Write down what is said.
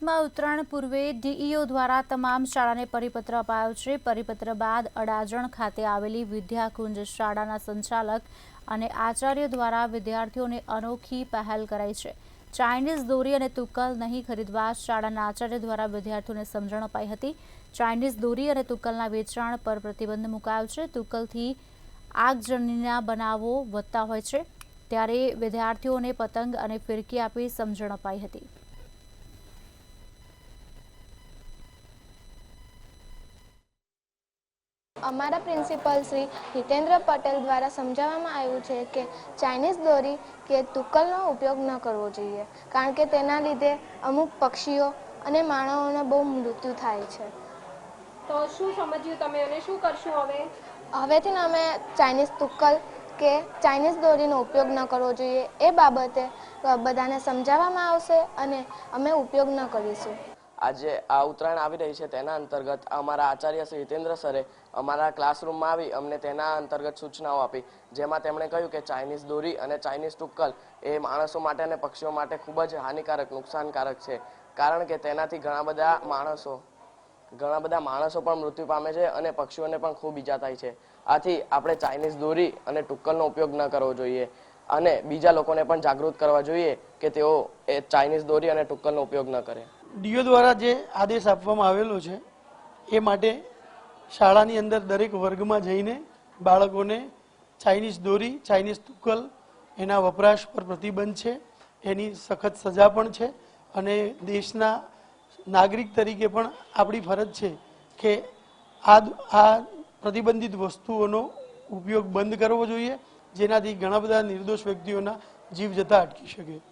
રાજકોટમાં ઉત્તરાયણ પૂર્વે ડીઈઓ દ્વારા તમામ શાળાને પરિપત્ર અપાયો છે। પરિપત્ર બાદ અડાજણ ખાતે આવેલી વિદ્યાકુંજ શાળાના સંચાલક અને આચાર્ય દ્વારા વિદ્યાર્થીઓને અનોખી પહેલ કરાઈ છે। ચાઇનીઝ દોરી અને તુક્કલ નહીં ખરીદવા શાળાના આચાર્ય દ્વારા વિદ્યાર્થીઓને સમજણ અપાઈ હતી। ચાઇનીઝ દોરી અને તુક્કલના વેચાણ પર પ્રતિબંધ મુકાયો છે। તુક્કલથી આગજનીના બનાવો વધતા હોય છે, ત્યારે વિદ્યાર્થીઓને પતંગ અને ફિરકી આપી સમજણ અપાઈ હતી। અમારા પ્રિન્સિપલ શ્રી હિતેન્દ્ર પટેલ દ્વારા સમજાવવામાં આવ્યું છે કે ચાઇનીઝ દોરી કે તુક્કલનો ઉપયોગ ન કરવો જોઈએ, કારણ કે તેના લીધે અમુક પક્ષીઓ અને માનવોને બહુ મૃત્યુ થાય છે। તો શું સમજ્યું તમે અને શું કરશું હવે? હવેથી અમે ચાઇનીઝ તુક્કલ કે ચાઇનીઝ દોરીનો ઉપયોગ ન કરવો જોઈએ એ બાબતે બધાને સમજાવવામાં આવશે અને અમે ઉપયોગ ન કરીશું। આજે આ ઉત્તરાયણ આવી રહી છે તેના અંતર્ગત અમારા આચાર્ય શ્રી હિતેન્દ્ર સરે અમારા ક્લાસરૂમમાં આવી અમને તેના અંતર્ગત સૂચનાઓ આપી, જેમાં તેમણે કહ્યું કે ચાઇનીઝ દોરી અને ચાઇનીઝ તુક્કલ એ માણસો માટે અને પક્ષીઓ માટે ખૂબ જ હાનિકારક, નુકસાનકારક છે, કારણ કે તેનાથી ઘણા બધા માણસો પણ મૃત્યુ પામે છે અને પક્ષીઓને પણ ખૂબ ઈજા થાય છે। આથી આપણે ચાઇનીઝ દોરી અને તુક્કલનો ઉપયોગ ન કરવો જોઈએ અને બીજા લોકોને પણ જાગૃત કરવા જોઈએ કે તેઓ એ ચાઇનીઝ દોરી અને તુક્કલનો ઉપયોગ ન કરે। ડીઓ દ્વારા જે આદેશ આપવામાં આવેલો છે એ માટે શાળાની અંદર દરેક વર્ગમાં જઈને બાળકોને ચાઇનીઝ દોરી, ચાઇનીઝ તુક્કલ એના વપરાશ પર પ્રતિબંધ છે, એની સખત સજા પણ છે અને દેશના નાગરિક તરીકે પણ આપણી ફરજ છે કે આ પ્રતિબંધિત વસ્તુઓનો ઉપયોગ બંધ કરવો જોઈએ, જેનાથી ઘણા બધા નિર્દોષ વ્યક્તિઓના જીવ જતા અટકી શકે।